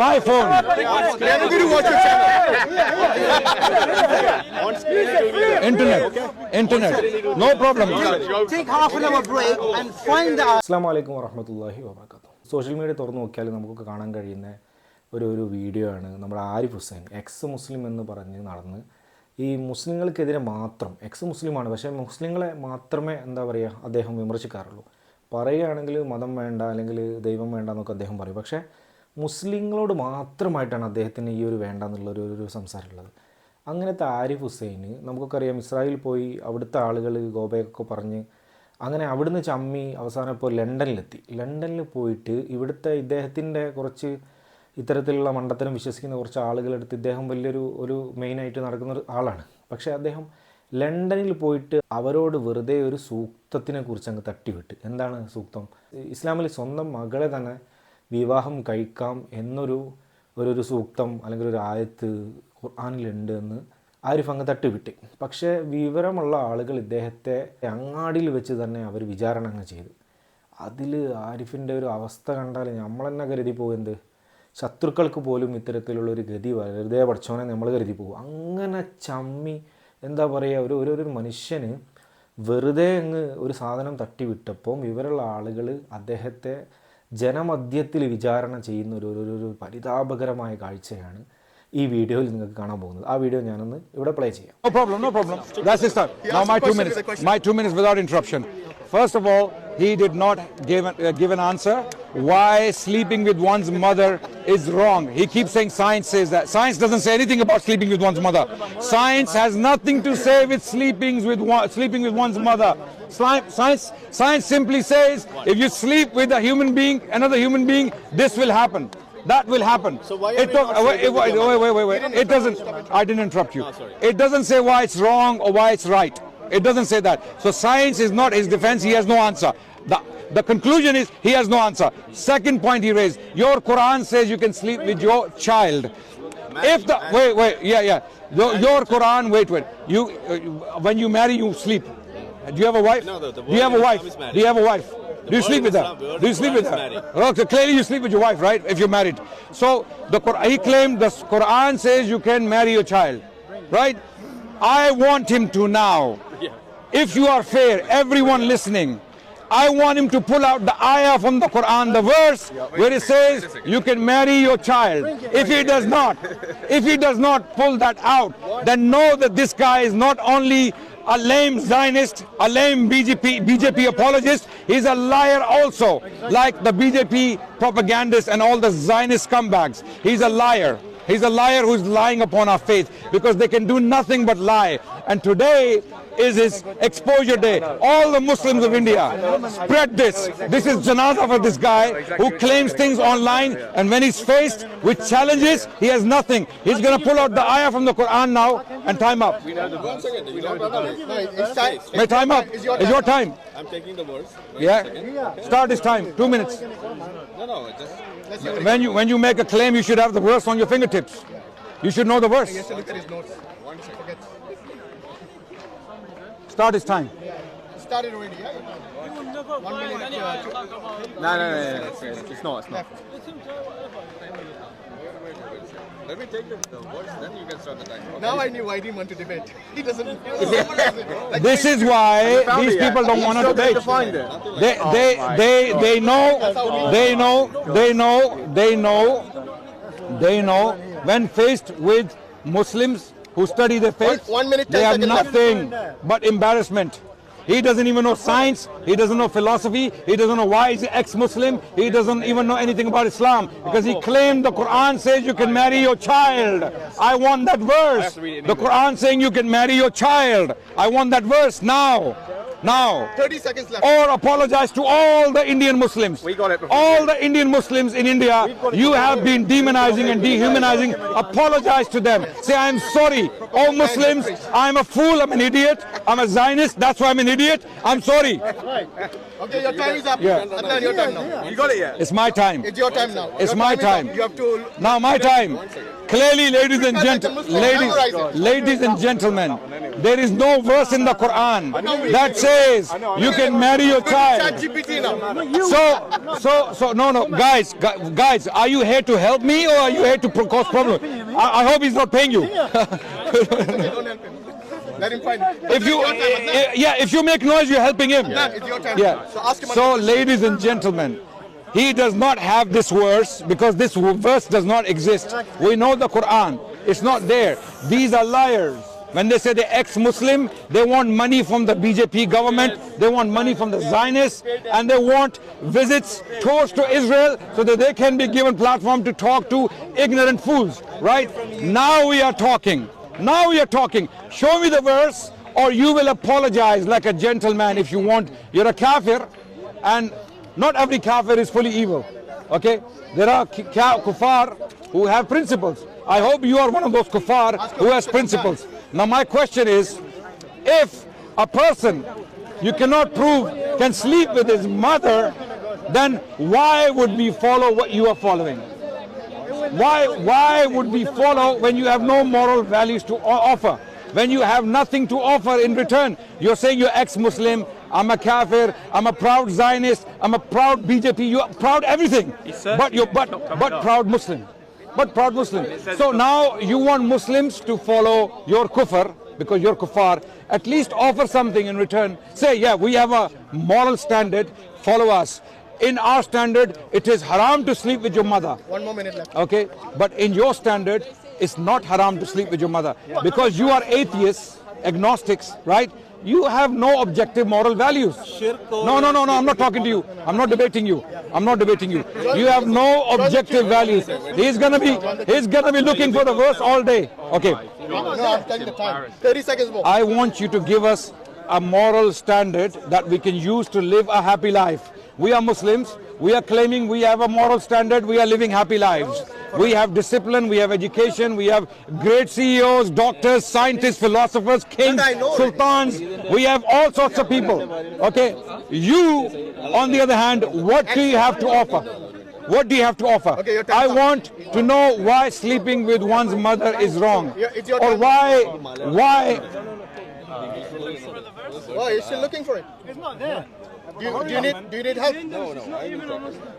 My phone. Internet. No problem. Take half an hour break and find out. അസ്സലാമു അലൈക്കും വറഹ്മത്തുള്ളാഹി വബറകാതുഹു. Social media തുറന്നു നോക്കിയാൽ നമുക്ക് കാണാൻ കഴിയുന്ന ഒരു വീഡിയോ ആണ് നമ്മുടെ ആരിഫ് ഹുസൈൻ എക്സ് മുസ്ലിം എന്ന് പറഞ്ഞ് നടന്ന് ഈ മുസ്ലിങ്ങൾക്കെതിരെ മാത്രം എക്സ് മുസ്ലിമാണ്, പക്ഷേ മുസ്ലിങ്ങളെ മാത്രമേ എന്താ പറയുക അദ്ദേഹം വിമർശിക്കാറുള്ളൂ. പറയുകയാണെങ്കിൽ മതം വേണ്ട അല്ലെങ്കിൽ ദൈവം വേണ്ട എന്നൊക്കെ അദ്ദേഹം പറയും. പക്ഷേ മുസ്ലിങ്ങളോട് മാത്രമായിട്ടാണ് അദ്ദേഹത്തിന് ഈ ഒരു വേണ്ട എന്നുള്ളൊരു സംസാരമുള്ളത്. അങ്ങനത്തെ ആരിഫ് ഹുസൈന് നമുക്കൊക്കെ അറിയാം, ഇസ്രായേലിൽ പോയി അവിടുത്തെ ആളുകൾ ഗോബയൊക്കെ പറഞ്ഞ് അങ്ങനെ അവിടുന്ന് ചമ്മി അവസാനം ഇപ്പോൾ ലണ്ടനിൽ പോയിട്ട് ഇവിടുത്തെ ഇദ്ദേഹത്തിൻ്റെ കുറച്ച് ഇത്തരത്തിലുള്ള മണ്ടത്തരം വിശ്വസിക്കുന്ന കുറച്ച് ആളുകളെടുത്ത് ഇദ്ദേഹം വലിയൊരു മെയിനായിട്ട് നടക്കുന്ന ഒരു ആളാണ്. പക്ഷേ അദ്ദേഹം ലണ്ടനിൽ പോയിട്ട് അവരോട് വെറുതെ ഒരു സൂക്തത്തിനെ കുറിച്ച് അങ്ങ് തട്ടിവിട്ട്. എന്താണ് സൂക്തം? ഇസ്ലാമിൽ സ്വന്തം മകളെ തന്നെ വിവാഹം കഴിക്കാം എന്നൊരു സൂക്തം അല്ലെങ്കിൽ ഒരു ആയത്ത് ഖുർആനിലുണ്ട് എന്ന് ആരിഫ് അങ്ങ് തട്ടിവിട്ട്. പക്ഷേ വിവരമുള്ള ആളുകൾ ഇദ്ദേഹത്തെ അങ്ങാടിയിൽ വെച്ച് തന്നെ അവർ വിചാരണ അങ്ങ് ചെയ്തു. അതിൽ ആരിഫിൻ്റെ ഒരു അവസ്ഥ കണ്ടാൽ നമ്മൾ തന്നെ കരുതി പോകുന്നത് ശത്രുക്കൾക്ക് പോലും ഇത്തരത്തിലുള്ളൊരു ഗതി വെറുതെ പഠിച്ചോനെ നമ്മൾ കരുതി പോകും. അങ്ങനെ ചമ്മി എന്താ പറയുക, ഒരു മനുഷ്യന് വെറുതെ അങ്ങ് ഒരു സാധനം തട്ടിവിട്ടപ്പോൾ വിവരമുള്ള ആളുകൾ അദ്ദേഹത്തെ ജനമധ്യത്തിൽ വിചാരണ ചെയ്യുന്ന ഒരു പരിതാപകരമായ കാഴ്ചയാണ് ഈ വീഡിയോയിൽ നിങ്ങൾക്ക് കാണാൻ പോകുന്നത്. ആ വീഡിയോ ഞാനൊന്ന് ഇവിടെ പ്ലേ ചെയ്യാം. No problem. That's his time. Now my 2 minutes. My 2 minutes without interruption. First of all, he did not give an answer why sleeping with one's mother is wrong. He keeps saying science says that. Science doesn't say anything about sleeping with one's mother. Science has nothing to say with sleeping with one's mother. Science simply says if you sleep with a human being, another human being, this will happen. That will happen. So why wait. It doesn't. I didn't interrupt you. It doesn't say why it's wrong or why it's right. It doesn't say that. So science is not his defense. He has no answer. The conclusion is he has no answer. Second point he raised. Your Quran says you can sleep with your child. Your Quran. Wait. You when you marry, you sleep. Do you have a wife? No, Do you have a wife? Do you have a wife? Do you sleep with her? Do you sleep with her? Okay, clearly you sleep with your wife, right? If you're married. So he claimed the Quran says you can marry your child, right? I want him to now, if you are fair, everyone listening, I want him to pull out the ayah from the Quran, the verse where it says you can marry your child. If he does not pull that out, then know that this guy is not only a lame Zionist, a lame BJP apologist, he's a liar also, like the BJP propagandists and all the Zionist scumbags. He's a liar. He's a liar who's lying upon our faith because they can do nothing but lie. And today is his exposure day. All the Muslims of India, spread this. This is janazah for this guy who claims things online, and when he's faced with challenges, he has nothing. He's going to pull out the ayah from the Quran now and time up. May time up. It's your time. I'm taking the words. Yeah. Start his time. 2 minutes. No, just When you make a claim, you should have the verse on your fingertips. You should know the verse. Look at his notes. Start his time. Started already, yeah? 1 minute. No. It's not. Let me take the words, then you can start the time. Now I knew I didn't want to debate. He doesn't. This is why these people don't want to debate. They know when faced with Muslims who study their faith, 1 minute, 10 they have seconds left. nothing but embarrassment. He doesn't even know science. He doesn't know philosophy. He doesn't know why he's ex-Muslim. He doesn't even know anything about Islam because he claimed the Quran says you can marry your child. I want that verse. The Quran saying you can marry your child. I want that verse now. 30 seconds left. Or apologize to all the Indian Muslims. We got it before. All the Indian Muslims in India, you have been demonizing and dehumanizing. Apologize to them. Say, I'm sorry. All Muslims, I'm a fool, I'm an idiot. I'm a Zionist, that's why I'm an idiot. I'm sorry. Okay, your time is up. Yeah. Adnan, your time now. You got it yet? It's my time. It's your time now. It's Your my is up. time. You have to. Now my time. Clearly, ladies and gentlemen, there is no verse in the Quran that says you can marry your child. ChatGPT now. So, no, guys, are you here to help me or are you here to cause problem? I hope he's not paying you. Don't help him. Let him find it. If you make noise, you're helping him. Adnan, it's your time. Yeah. So ask him. So, ladies and gentlemen, he does not have this verse because this verse does not exist. We know the Quran. It's not there. These are liars. When they say they're ex-Muslim, they want money from the BJP government, they want money from the Zionists, and they want visits, tours to Israel so that they can be given platform to talk to ignorant fools. Right? Now we are talking. Show me the verse or you will apologize like a gentleman if you want. You're a kafir and not every kafir is fully evil. Okay? There are kuffar who have principles. I hope you are one of those kuffar who has principles. Now my question is, if a person you cannot prove can sleep with his mother, then why would we follow what you are following? Why would we follow when you have no moral values to offer? When you have nothing to offer in return? You're saying you're ex-Muslim, I'm a kafir, I'm a proud Zionist, I'm a proud BJP, you're proud everything. But proud Muslim. So now you want Muslims to follow your kufr because you're kuffar. At least offer something in return. Say, yeah, we have a moral standard, follow us. In our standard, it is haram to sleep with your mother. 1 more minute left. Okay, but in your standard, it's not haram to sleep with your mother. Because you are atheists, agnostics, right? You have no objective moral values. No, I'm not talking to you. I'm not debating you. You have no objective values. He's gonna be looking for the verse all day. Okay. No, I'm telling the time. 30 seconds more. I want you to give us a moral standard that we can use to live a happy life. We are Muslims. We are claiming we have a moral standard. We are living happy lives. We have discipline. We have education. We have great CEOs, doctors, scientists, philosophers, kings, sultans. We have all sorts of people. Okay. You, on the other hand, what do you have to offer? What do you have to offer? Okay, I want to know why sleeping with one's mother is wrong. It's your Or turn. why Oh, you're still looking for it? It's not there. Do you need help? No.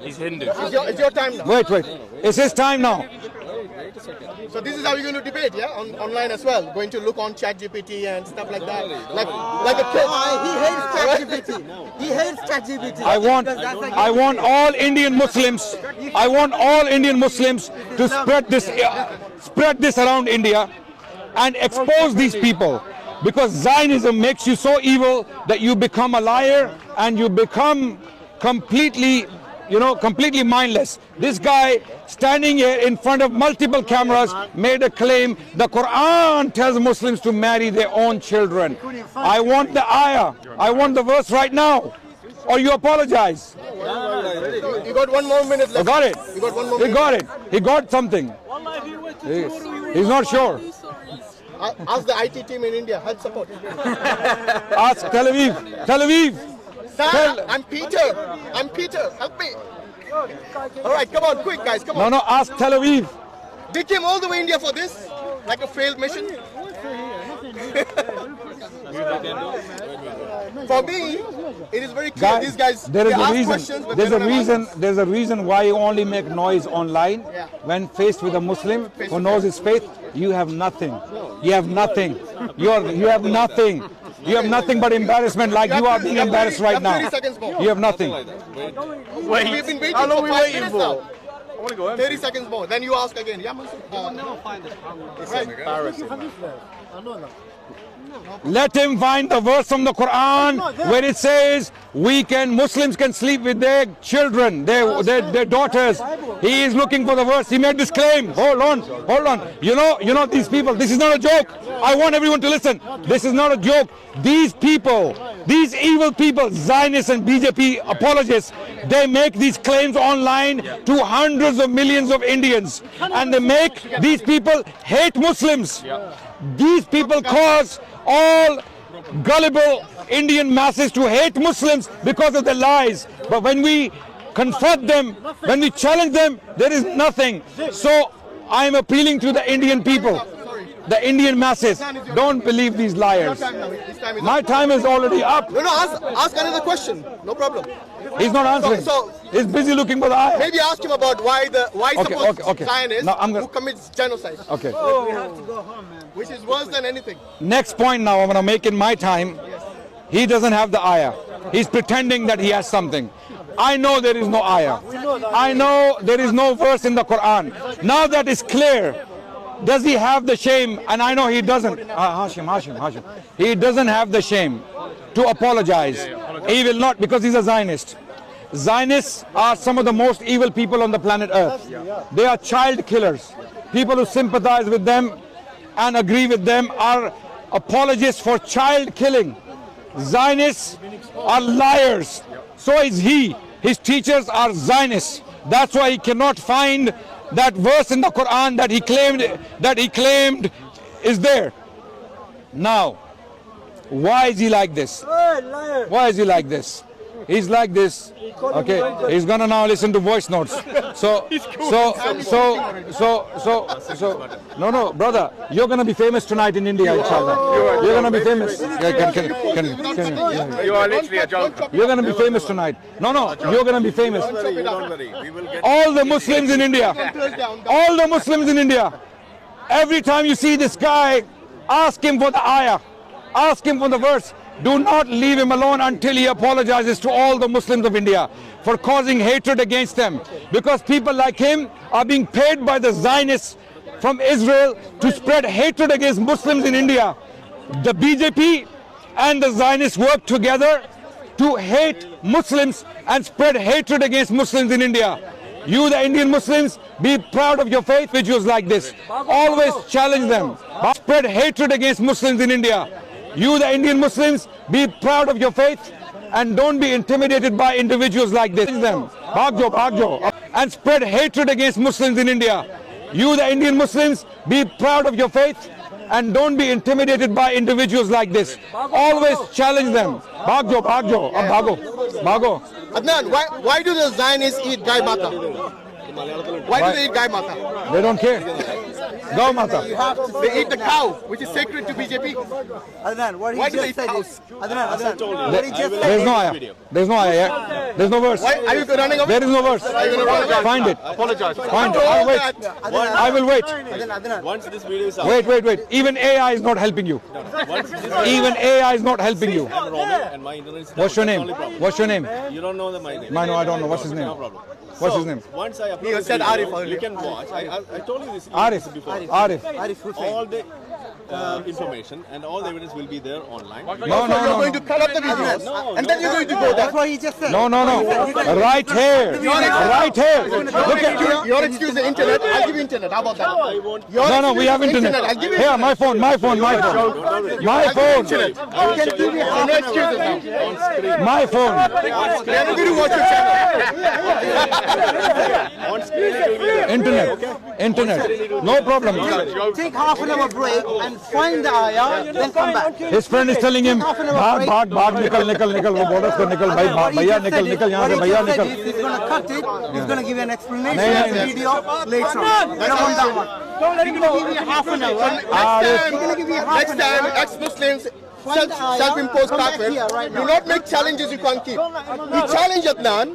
He's Hindu. It's your time now. Wait. It's his time now. So this is how you're going to debate, yeah? Online as well. Going to look on ChatGPT and stuff like that. Like a kid. He hates ChatGPT. I want all Indian Muslims. I want all Indian Muslims to spread this around India and expose these people. Because Zionism makes you so evil that you become a liar and you become completely mindless. This guy standing here in front of multiple cameras made a claim the Quran tells Muslims to marry their own children. I want the ayah. I want the verse right now. Or you apologize. You got 1 more minute left. I got it. You got 1 more He minute. got it. He got something. He's not sure. Ask the IT team in India. Help support. Ask Tel Aviv. Sir, I'm Peter. Help me. All right, come on, quick, guys. Come on. No, ask Tel Aviv. They came all the way India for this, like a failed mission. For me, it is very clear. These guys, there is they a ask reason. questions, but they don't have answers. There's a reason why you only make noise online. When faced with a Muslim who knows his faith, you have nothing. You have nothing. You have nothing. You have nothing but embarrassment, like you are being embarrassed right now. 30 seconds more. You have nothing. We've been waiting for 5 minutes now. 30 seconds more. Then you ask again. Yeah, Mansur. Let him find the verse from the Quran where it says Muslims can sleep with their children, their daughters. He is looking for the verse. He made this claim. Hold on. You know these people. This is not a joke. I want everyone to listen. This is not a joke. These people, these evil people, Zionists and BJP apologists, they make these claims online to hundreds of millions of Indians, and they make these people hate Muslims. These people cause all gullible Indian masses to hate Muslims because of their lies. But when we confront them, when we challenge them, there is nothing. So I am appealing to the Indian people, the Indian masses. Don't believe these liars. My time is already up. No, ask another question. No problem. He's not answering. He's busy looking for the ayah. Maybe ask him about why supposed okay. Zionists Now, I'm gonna- who commits genocide, Okay. which is worse than anything. Next point now I'm going to make in my time. He doesn't have the ayah. He's pretending that he has something. I know there is no ayah. I know there is no verse in the Quran. Now that is clear. Does he have the shame? And I know he doesn't. Hashim. He doesn't have the shame to apologize. He will not, because he's a Zionist. Zionists are some of the most evil people on the planet Earth. They are child killers. People who sympathize with them and agree with them are apologists for child killing. Zionists are liars. So is he. His teachers are Zionists. That's why he cannot find that verse in the Quran that he claimed is there. Now, why is he like this? Why is he like this? He's like this. Okay, he's gonna now listen to voice notes. No, brother, you're gonna be famous tonight in India, inshallah. You're gonna be famous. You are literally a joker. You're gonna be famous tonight. No, you're gonna be famous. Don't worry. We will get All the Muslims in India, all the Muslims in India, every time you see this guy, ask him for the ayah, ask him for the verse. Do not leave him alone until he apologizes to all the Muslims of India for causing hatred against them. Because people like him are being paid by the Zionists from Israel to spread hatred against Muslims in India. The BJP and the Zionists work together to hate Muslims and spread hatred against Muslims in India. You, the Indian Muslims, be proud of your faith, individuals like this. Always challenge them. Spread hatred against Muslims in India. You, the Indian Muslims, be proud of your faith and don't be intimidated by individuals like this. Bhagjo. And spread hatred against Muslims in India. You, the Indian Muslims, be proud of your faith and don't be intimidated by individuals like this. Always challenge them. Bhagjo. Bhago. Adnan, why do the Zionists eat Gai Mata? Why do they eat Gai Mata? They don't care. Go Mata. They eat the cow, which is sacred to BJP. Adnan, what Why he do they just eat said cows? is Adnan, what he just said There's is no ayah. There's no ayah. Yeah? There's no verse. Why are you running away? There is no verse. Are you gonna run away? Find it. apologize. Find it. I'll wait. I will wait. Adnan. Once this video is out, Wait. Even AI is not helping you. once this Even AI is not helping you. I'm Robert and my internet is down. What's your That's name? the only problem. What's your name? You don't know my name. No, I don't know. What's his name? No problem. What's So, his name? Once I upload He this said video, Arif earlier. you can watch. I told you this Arif. before. Arif. Arif Hussain. All the information and all the evidence will be there online. So you're going to cut up the videos, and then you're going to go there. That's what he just said. No. Right here. Right here. Look at you. Your excuse the internet. I'll give you internet. How about that? Your No, we have excuse the internet. I'll give you Here, my phone. My phone. internet. I can give you half No an hour. excuses now. My phone. We are not going to watch your channel. On screen it will be there. Internet. No problem. Take half an hour break and find the ayah, then come back. His friend is telling him, भाग निकल वो बोल रहा है उसको निकल भाई भैया निकल यहाँ से भैया निकल. He's going to cut it. He's going to give you an explanation नहीं, of the नहीं. video later on. We don't want that one. Don't let him give you half an hour. Next time, ex-Muslims, self-imposed kafir, do not make challenges you can't keep. We challenge Adnan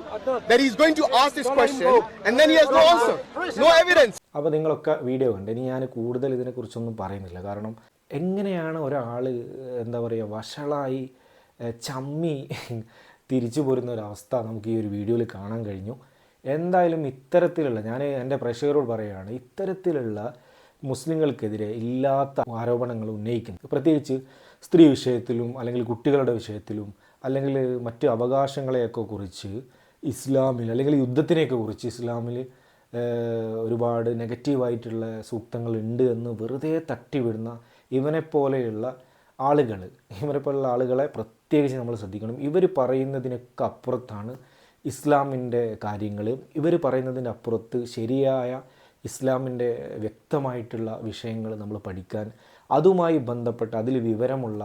that he's going to ask this question, and then he has no answer, no evidence. അപ്പോൾ നിങ്ങളൊക്കെ video കണ്ട് ഇനി ഞാൻ കൂടുതൽ ഇതിനെക്കുറിച്ചൊന്നും പറയുന്നില്ല. കാരണം എങ്ങനെയാണ് ഒരാൾ എന്താ പറയുക വഷളായി ചമ്മി തിരിച്ചു പോരുന്ന ഒരവസ്ഥ നമുക്ക് ഈ ഒരു വീഡിയോയിൽ കാണാൻ കഴിഞ്ഞു. എന്തായാലും ഇത്തരത്തിലുള്ള ഞാൻ എൻ്റെ പ്രേക്ഷകരോട് പറയുകയാണ്, ഇത്തരത്തിലുള്ള മുസ്ലിങ്ങൾക്കെതിരെ ഇല്ലാത്ത ആരോപണങ്ങൾ ഉന്നയിക്കുന്നത്, പ്രത്യേകിച്ച് സ്ത്രീ വിഷയത്തിലും അല്ലെങ്കിൽ കുട്ടികളുടെ വിഷയത്തിലും അല്ലെങ്കിൽ മറ്റ് അവകാശങ്ങളെയൊക്കെ കുറിച്ച് ഇസ്ലാമിൽ അല്ലെങ്കിൽ യുദ്ധത്തിനെയൊക്കെ കുറിച്ച് ഇസ്ലാമിൽ ഒരുപാട് നെഗറ്റീവായിട്ടുള്ള സൂക്തങ്ങളുണ്ട് എന്ന് വെറുതെ തട്ടിവിടുന്ന ഇവനെപ്പോലെയുള്ള ആളുകളെ പ്രത്യേകിച്ച് നമ്മൾ ശ്രദ്ധിക്കണം. ഇവർ പറയുന്നതിനൊക്കെ അപ്പുറത്താണ് ഇസ്ലാമിൻ്റെ കാര്യങ്ങൾ. ഇവർ പറയുന്നതിൻ്റെ അപ്പുറത്ത് ശരിയായ ഇസ്ലാമിൻ്റെ വ്യക്തമായിട്ടുള്ള വിഷയങ്ങൾ നമ്മൾ പഠിക്കാൻ, അതുമായി ബന്ധപ്പെട്ട് അതിൽ വിവരമുള്ള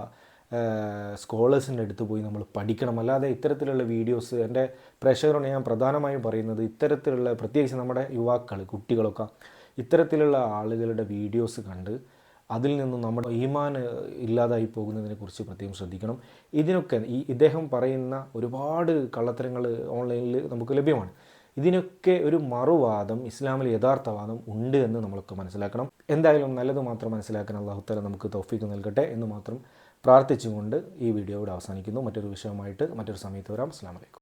സ്കോളേഴ്സിൻ്റെ അടുത്ത് പോയി നമ്മൾ പഠിക്കണം. അല്ലാതെ ഇത്തരത്തിലുള്ള വീഡിയോസ് എൻ്റെ പ്രേക്ഷകരോട് ഞാൻ പ്രധാനമായും പറയുന്നത്, ഇത്തരത്തിലുള്ള പ്രത്യേകിച്ച് നമ്മുടെ യുവാക്കൾ കുട്ടികളൊക്കെ ഇത്തരത്തിലുള്ള ആളുകളുടെ വീഡിയോസ് കണ്ട് അതിൽ നിന്നും നമ്മുടെ ഈമാൻ ഇല്ലാതായി പോകുന്നതിനെക്കുറിച്ച് പ്രത്യേകം ശ്രദ്ധിക്കണം. ഇതിനൊക്കെ ഇദ്ദേഹം പറയുന്ന ഒരുപാട് കള്ളത്തരങ്ങൾ ഓൺലൈനിൽ നമുക്ക് ലഭ്യമാണ്. ഇതിനൊക്കെ ഒരു മറുവാദം, ഇസ്ലാമിൽ യഥാർത്ഥവാദം ഉണ്ട് എന്ന് നമ്മളൊക്കെ മനസ്സിലാക്കണം. എന്തായാലും നല്ലത് മാത്രം മനസ്സിലാക്കാൻ അല്ലാഹു തആല നമുക്ക് തൗഫീഖ് നൽകട്ടെ എന്ന് മാത്രം പ്രാർത്ഥിച്ചുകൊണ്ട് ഈ വീഡിയോ ഇവിടെ അവസാനിക്കുന്നു. മറ്റൊരു വിഷയവുമായിട്ട് മറ്റൊരു സമയത്ത് വരാം. അസ്സലാമു അലൈക്കും.